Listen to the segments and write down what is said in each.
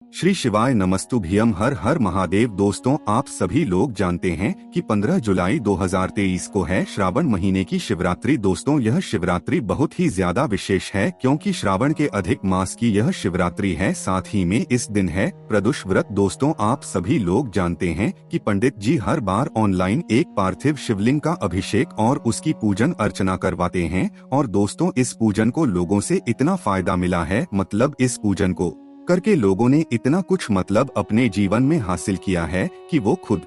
श्री शिवाय नमस्तुभ्यम। हर हर महादेव। दोस्तों, आप सभी लोग जानते हैं कि 15 जुलाई 2023 को है श्रावण महीने की शिवरात्रि। दोस्तों, यह शिवरात्रि बहुत ही ज्यादा विशेष है क्योंकि श्रावण के अधिक मास की यह शिवरात्रि है। साथ ही में इस दिन है प्रदोष व्रत। दोस्तों, आप सभी लोग जानते हैं कि पंडित जी हर बार ऑनलाइन एक पार्थिव शिवलिंग का अभिषेक और उसकी पूजन अर्चना करवाते हैं। और दोस्तों, इस पूजन को लोगों से इतना फायदा मिला है, मतलब इस पूजन को करके लोगों ने इतना कुछ अपने जीवन में हासिल किया है कि वो खुद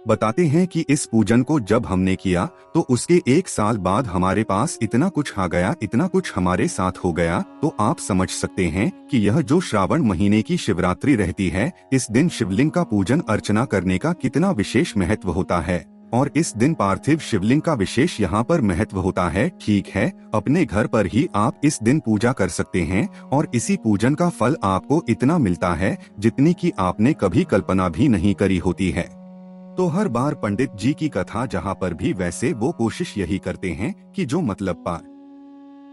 बताते हैं कि इस पूजन को जब हमने किया तो उसके 1 साल बाद हमारे पास इतना कुछ आ गया, इतना कुछ हमारे साथ हो गया। तो आप समझ सकते हैं कि यह जो श्रावण महीने की शिवरात्रि रहती है, इस दिन शिवलिंग का पूजन अर्चना करने का कितना विशेष महत्व होता है। और इस दिन पार्थिव शिवलिंग का विशेष यहाँ पर महत्व होता है। ठीक है, अपने घर पर ही आप इस दिन पूजा कर सकते हैं और इसी पूजन का फल आपको इतना मिलता है जितनी कि आपने कभी कल्पना भी नहीं करी होती है। तो हर बार पंडित जी की कथा जहाँ पर भी वैसे वो कोशिश यही करते हैं कि जो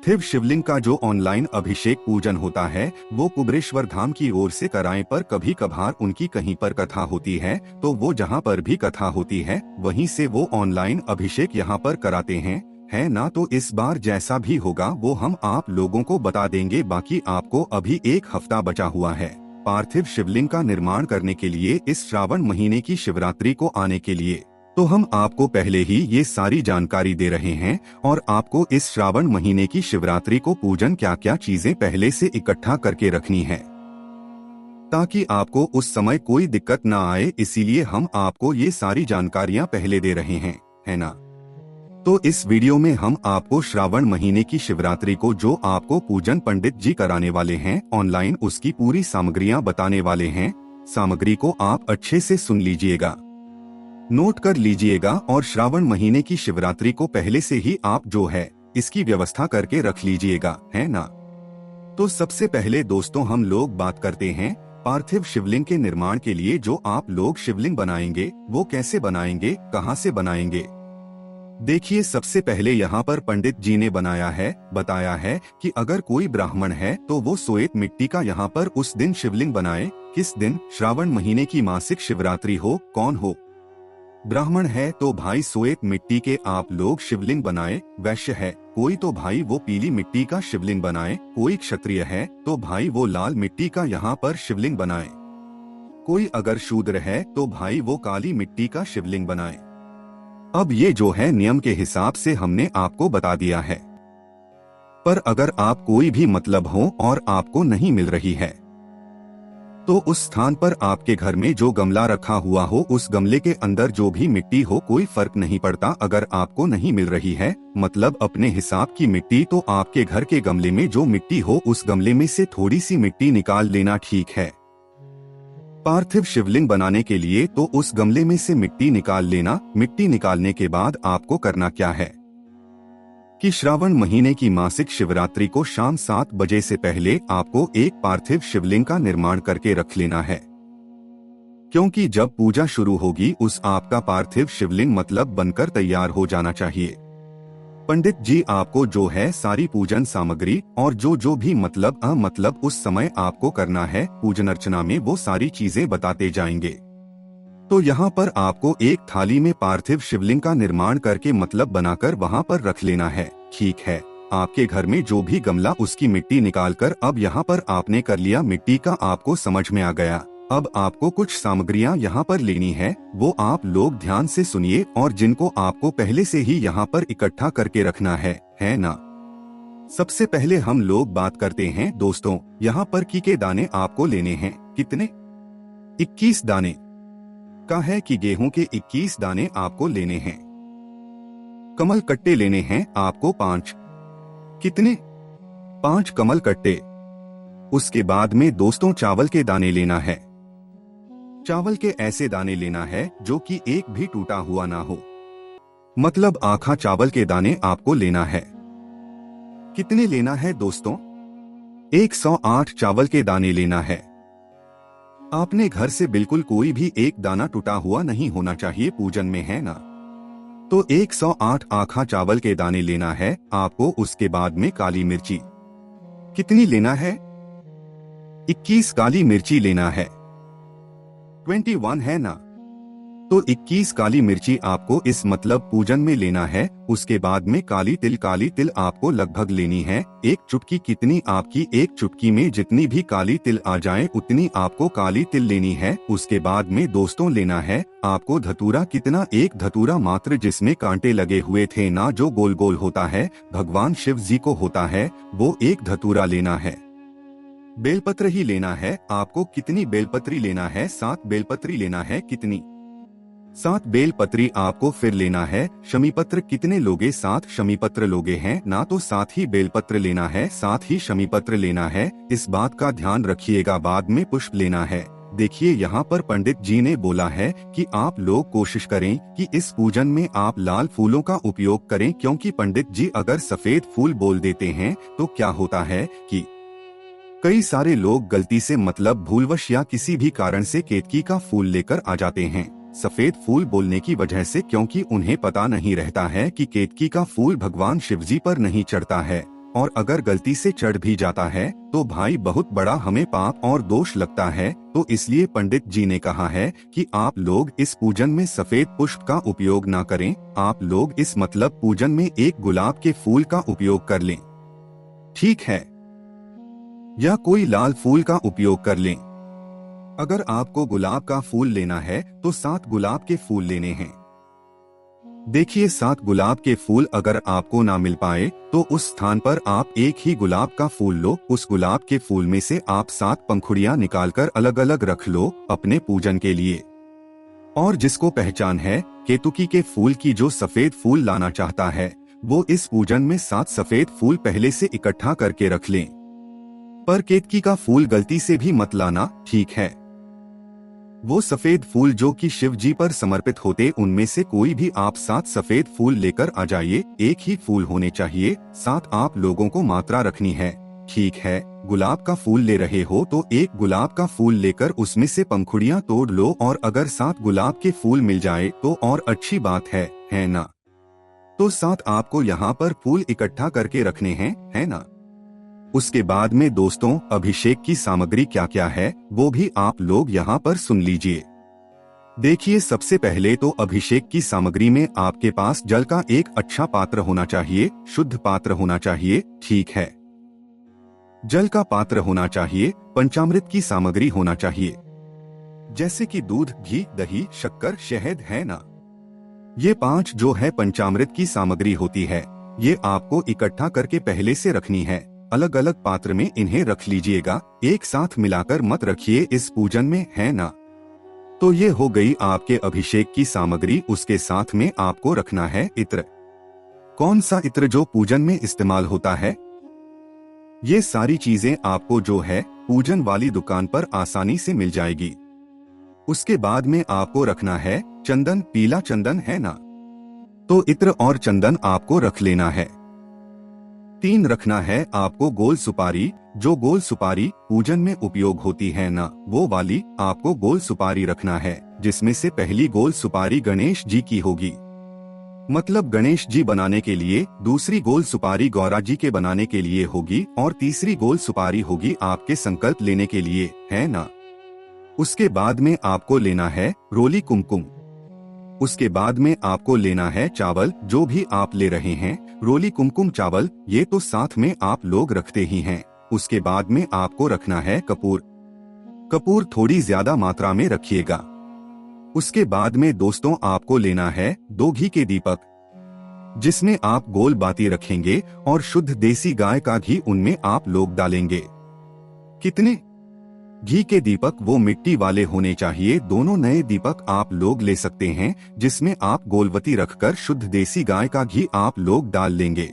पार्थिव शिवलिंग का जो ऑनलाइन अभिषेक पूजन होता है वो कुबेरेश्वर धाम की ओर से कराएं। पर कभी कभार उनकी कहीं पर कथा होती है तो वो जहाँ पर भी कथा होती है वहीं से वो ऑनलाइन अभिषेक यहाँ पर कराते हैं, है ना। तो इस बार जैसा भी होगा वो हम आप लोगों को बता देंगे। बाकी आपको अभी 1 हफ्ता बचा हुआ है पार्थिव शिवलिंग का निर्माण करने के लिए, इस श्रावण महीने की शिवरात्रि को आने के लिए। तो हम आपको पहले ही ये सारी जानकारी दे रहे हैं और आपको इस श्रावण महीने की शिवरात्रि को पूजन क्या क्या चीजें पहले से इकट्ठा करके रखनी है ताकि आपको उस समय कोई दिक्कत ना आए। इसीलिए हम आपको ये सारी जानकारियां पहले दे रहे हैं, है ना। तो इस वीडियो में हम आपको श्रावण महीने की शिवरात्रि को जो आपको पूजन पंडित जी कराने वाले हैं ऑनलाइन, उसकी पूरी सामग्रियां बताने वाले हैं। सामग्री को आप अच्छे से सुन लीजिएगा, नोट कर लीजिएगा और श्रावण महीने की शिवरात्रि को पहले से ही आप जो है इसकी व्यवस्था करके रख लीजिएगा, है ना। तो सबसे पहले दोस्तों हम लोग बात करते हैं पार्थिव शिवलिंग के निर्माण के लिए। जो आप लोग शिवलिंग बनाएंगे वो कैसे बनाएंगे, कहां से बनाएंगे। देखिए, सबसे पहले यहाँ पर पंडित जी ने बताया है कि अगर कोई ब्राह्मण है तो वो श्वेत मिट्टी का यहाँ पर उस दिन शिवलिंग बनाए। किस दिन? श्रावण महीने की मासिक शिवरात्रि हो। कौन हो? ब्राह्मण है तो भाई श्वेत मिट्टी के आप लोग शिवलिंग बनाए। वैश्य है कोई तो भाई वो पीली मिट्टी का शिवलिंग बनाए। कोई क्षत्रिय है तो भाई वो लाल मिट्टी का यहाँ पर शिवलिंग बनाए। कोई अगर शूद्र है तो भाई वो काली मिट्टी का शिवलिंग बनाए। अब ये जो है नियम के हिसाब से हमने आपको बता दिया है। पर अगर आप कोई भी हो और आपको नहीं मिल रही है तो उस स्थान पर आपके घर में जो गमला रखा हुआ हो उस गमले के अंदर जो भी मिट्टी हो कोई फर्क नहीं पड़ता। अगर आपको नहीं मिल रही है मतलब अपने हिसाब की मिट्टी, तो आपके घर के गमले में जो मिट्टी हो उस गमले में से थोड़ी सी मिट्टी निकाल लेना, ठीक है। पार्थिव शिवलिंग बनाने के लिए तो उस गमले में से मिट्टी निकाल लेना। मिट्टी निकालने के बाद आपको करना क्या है कि श्रावण महीने की मासिक शिवरात्रि को शाम 7 बजे से पहले आपको एक पार्थिव शिवलिंग का निर्माण करके रख लेना है, क्योंकि जब पूजा शुरू होगी उस आपका पार्थिव शिवलिंग बनकर तैयार हो जाना चाहिए। पंडित जी आपको जो है सारी पूजन सामग्री और जो भी उस समय आपको करना है पूजन अर्चना में वो सारी चीजें बताते जाएंगे। तो यहाँ पर आपको एक थाली में पार्थिव शिवलिंग का निर्माण करके बनाकर वहाँ पर रख लेना है, ठीक है। आपके घर में जो भी गमला उसकी मिट्टी निकालकर अब यहाँ पर आपने कर लिया मिट्टी का, आपको समझ में आ गया। अब आपको कुछ सामग्रियाँ यहाँ पर लेनी है, वो आप लोग ध्यान से सुनिए और जिनको आपको पहले से ही यहाँ पर इकट्ठा करके रखना है ना। सबसे पहले हम लोग बात करते हैं दोस्तों, यहाँ पर घी के दाने आपको लेने हैं। कितने? 21 दाने का है कि गेहूं के 21 दाने आपको लेने हैं। कमल कट्टे लेने हैं आपको 5। कितने? 5 कमल कट्टे। उसके बाद में दोस्तों चावल के दाने लेना है। चावल के ऐसे दाने लेना है जो कि एक भी टूटा हुआ ना हो, मतलब आखा चावल के दाने आपको लेना है। कितने लेना है दोस्तों? 108 चावल के दाने लेना है। आपने घर से बिल्कुल कोई भी एक दाना टूटा हुआ नहीं होना चाहिए पूजन में, है ना। तो 108 आखा चावल के दाने लेना है आपको। उसके बाद में काली मिर्ची कितनी लेना है? 21 काली मिर्ची लेना है। 21 है ना, तो 21 काली मिर्ची आपको इस मतलब पूजन में लेना है। उसके बाद में काली तिल आपको लगभग लेनी है। एक चुटकी, कितनी आपकी एक चुटकी में जितनी भी काली तिल आ जाए उतनी आपको काली तिल लेनी है। उसके बाद में दोस्तों लेना है आपको धतूरा। कितना? एक धतूरा मात्र, जिसमें कांटे लगे हुए थे ना, जो गोल गोल होता है, भगवान शिव जी को होता है, वो एक धतूरा लेना है। बेलपत्र ही लेना है आपको। कितनी बेलपत्री लेना है? 7 बेलपत्री लेना है। कितनी? 7 बेलपत्री आपको फिर लेना है। शमीपत्र कितने लोगे? 7 शमीपत्र लोगे हैं ना, तो 7 ही बेलपत्र लेना है, 7 ही शमीपत्र लेना है। इस बात का ध्यान रखिएगा। बाद में पुष्प लेना है। देखिए यहाँ पर पंडित जी ने बोला है कि आप लोग कोशिश करें कि इस पूजन में आप लाल फूलों का उपयोग करें, क्योंकि पंडित जी अगर सफेद फूल बोल देते हैं तो क्या होता है कि कई सारे लोग गलती से मतलब भूलवश या किसी भी कारण से केतकी का फूल लेकर आ जाते हैं सफेद फूल बोलने की वजह से, क्योंकि उन्हें पता नहीं रहता है कि केतकी का फूल भगवान शिवजी पर नहीं चढ़ता है, और अगर गलती से चढ़ भी जाता है तो भाई बहुत बड़ा हमें पाप और दोष लगता है। तो इसलिए पंडित जी ने कहा है कि आप लोग इस पूजन में सफेद पुष्प का उपयोग ना करें। आप लोग इस मतलब पूजन में एक गुलाब के फूल का उपयोग कर लें, ठीक है, या कोई लाल फूल का उपयोग कर लें। अगर आपको गुलाब का फूल लेना है तो 7 गुलाब के फूल लेने हैं। देखिए 7 गुलाब के फूल अगर आपको ना मिल पाए तो उस स्थान पर आप एक ही गुलाब का फूल लो। उस गुलाब के फूल में से आप 7 पंखुड़ियां निकालकर अलग अलग रख लो अपने पूजन के लिए। और जिसको पहचान है केतकी के फूल की, जो सफेद फूल लाना चाहता है, वो इस पूजन में 7 सफेद फूल पहले से इकट्ठा करके रख लें। पर केतकी का फूल गलती से भी मत लाना, ठीक है। वो सफेद फूल जो कि शिव जी पर समर्पित होते, उनमें से कोई भी आप 7 सफेद फूल लेकर आ जाइए। एक ही फूल होने चाहिए, 7 आप लोगों को मात्रा रखनी है, ठीक है। गुलाब का फूल ले रहे हो तो एक गुलाब का फूल लेकर उसमें से पंखुड़ियां तोड़ लो, और अगर 7 गुलाब के फूल मिल जाए तो और अच्छी बात है ना। तो 7 आपको यहाँ पर फूल इकट्ठा करके रखने हैं, है ना। उसके बाद में दोस्तों अभिषेक की सामग्री क्या क्या है वो भी आप लोग यहाँ पर सुन लीजिए। देखिए सबसे पहले तो अभिषेक की सामग्री में आपके पास जल का एक अच्छा पात्र होना चाहिए, शुद्ध पात्र होना चाहिए, ठीक है। जल का पात्र होना चाहिए, पंचामृत की सामग्री होना चाहिए, जैसे कि दूध, घी, दही, शक्कर, शहद, है ना। ये 5 जो है पंचामृत की सामग्री होती है, ये आपको इकट्ठा करके पहले से रखनी है। अलग अलग पात्र में इन्हें रख लीजिएगा, एक साथ मिलाकर मत रखिए इस पूजन में, है ना। तो ये हो गई आपके अभिषेक की सामग्री। उसके साथ में आपको रखना है इत्र। कौन सा इत्र? जो पूजन में इस्तेमाल होता है। ये सारी चीजें आपको जो है पूजन वाली दुकान पर आसानी से मिल जाएगी। उसके बाद में आपको रखना है चंदन, पीला चंदन, है ना। तो इत्र और चंदन आपको रख लेना है। 3 रखना है आपको गोल सुपारी। जो गोल सुपारी पूजन में उपयोग होती है ना, वो वाली आपको गोल सुपारी रखना है, जिसमें से पहली गोल सुपारी गणेश जी की होगी, मतलब गणेश जी बनाने के लिए। दूसरी गोल सुपारी गौरा जी के बनाने के लिए होगी, और तीसरी गोल सुपारी होगी आपके संकल्प लेने के लिए, है ना। उसके बाद में आपको लेना है रोली कुमकुम। उसके बाद में आपको लेना है चावल, जो भी आप ले रहे हैं, रोली कुमकुम चावल, ये तो साथ में आप लोग रखते ही हैं। उसके बाद में आपको रखना है कपूर। कपूर थोड़ी ज्यादा मात्रा में रखिएगा। उसके बाद में दोस्तों आपको लेना है 2 घी के दीपक, जिसमें आप गोल बाती रखेंगे, और शुद्ध देसी गाय का घी उनमें आप लोग डालेंगे। कितने घी के दीपक? वो मिट्टी वाले होने चाहिए। दोनों नए दीपक आप लोग ले सकते हैं, जिसमें आप गोलवती रखकर शुद्ध देसी गाय का घी आप लोग डाल लेंगे।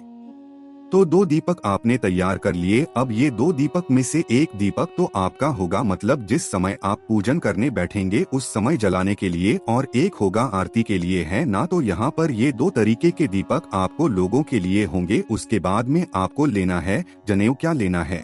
तो 2 दीपक आपने तैयार कर लिए। अब ये 2 दीपक में से एक दीपक तो आपका होगा, मतलब जिस समय आप पूजन करने बैठेंगे उस समय जलाने के लिए, और एक होगा आरती के लिए, है ना। तो यहाँ पर ये 2 तरीके के दीपक आपको लोगों के लिए होंगे। उसके बाद में आपको लेना है जनेऊ। क्या लेना है?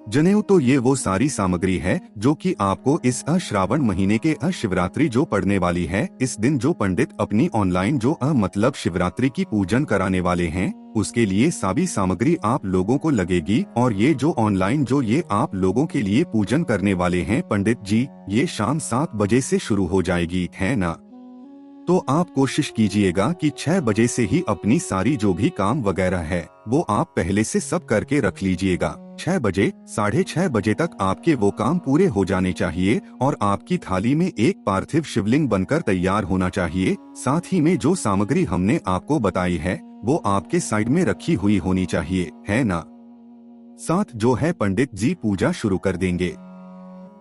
जनेऊ तो ये वो सारी सामग्री है जो कि आपको इस श्रावण महीने के शिवरात्रि जो पड़ने वाली है, इस दिन जो पंडित अपनी ऑनलाइन जो मतलब शिवरात्रि की पूजन कराने वाले हैं, उसके लिए सभी सामग्री आप लोगों को लगेगी। और ये जो ऑनलाइन जो ये आप लोगों के लिए पूजन करने वाले हैं पंडित जी, ये शाम 7 बजे से शुरू हो जाएगी, है ना। तो आप कोशिश कीजिएगा कि 6 बजे से ही अपनी सारी जो भी काम वगैरह है वो आप पहले से सब करके रख लीजिएगा। 6 बजे 6:30 बजे तक आपके वो काम पूरे हो जाने चाहिए और आपकी थाली में एक पार्थिव शिवलिंग बनकर तैयार होना चाहिए। साथ ही में जो सामग्री हमने आपको बताई है वो आपके साइड में रखी हुई होनी चाहिए, है ना। साथ जो है पंडित जी पूजा शुरू कर देंगे।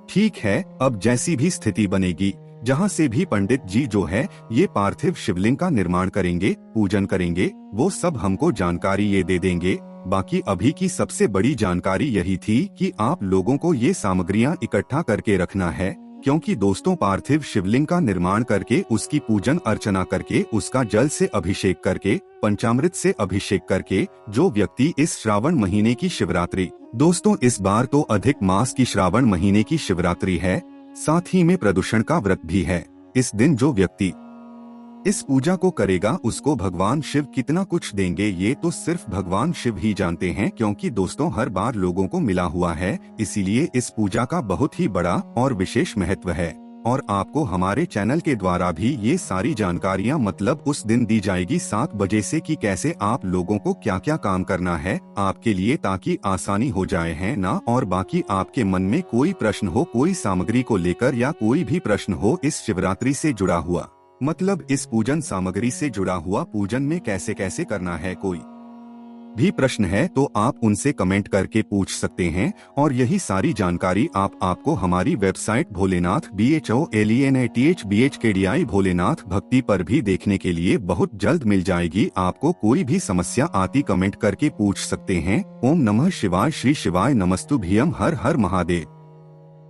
ठीक है, अब जैसी भी स्थिति बनेगी, जहाँ से भी पंडित जी जो है ये पार्थिव शिवलिंग का निर्माण करेंगे, पूजन करेंगे, वो सब हमको जानकारी ये दे देंगे। बाकी अभी की सबसे बड़ी जानकारी यही थी कि आप लोगों को ये सामग्रियां इकट्ठा करके रखना है, क्योंकि दोस्तों पार्थिव शिवलिंग का निर्माण करके उसकी पूजन अर्चना करके उसका जल से अभिषेक करके पंचामृत से अभिषेक करके जो व्यक्ति इस श्रावण महीने की शिवरात्रि, दोस्तों इस बार तो अधिक मास की श्रावण महीने की शिवरात्रि है, साथ ही में प्रदूषण का व्रत भी है। इस दिन जो व्यक्ति इस पूजा को करेगा उसको भगवान शिव कितना कुछ देंगे ये तो सिर्फ भगवान शिव ही जानते हैं, क्योंकि दोस्तों हर बार लोगों को मिला हुआ है, इसीलिए इस पूजा का बहुत ही बड़ा और विशेष महत्व है। और आपको हमारे चैनल के द्वारा भी ये सारी जानकारियां मतलब उस दिन दी जाएगी 7 बजे से कि कैसे आप लोगों को क्या क्या काम करना है आपके लिए, ताकि आसानी हो जाए, है ना। और बाकी आपके मन में कोई प्रश्न हो, कोई सामग्री को लेकर या कोई भी प्रश्न हो इस शिवरात्रि से जुड़ा हुआ, मतलब इस पूजन सामग्री से जुड़ा हुआ, पूजन में कैसे कैसे करना है, कोई भी प्रश्न है तो आप उनसे कमेंट करके पूछ सकते हैं। और यही सारी जानकारी आपको हमारी वेबसाइट भोलेनाथ BHOLENATHBHKDI भोलेनाथ भक्ति पर भी देखने के लिए बहुत जल्द मिल जाएगी। आपको कोई भी समस्या आती कमेंट करके पूछ सकते हैं। ओम नमः शिवाय, श्री शिवाय नमस्तुभ्यम, हर हर महादेव।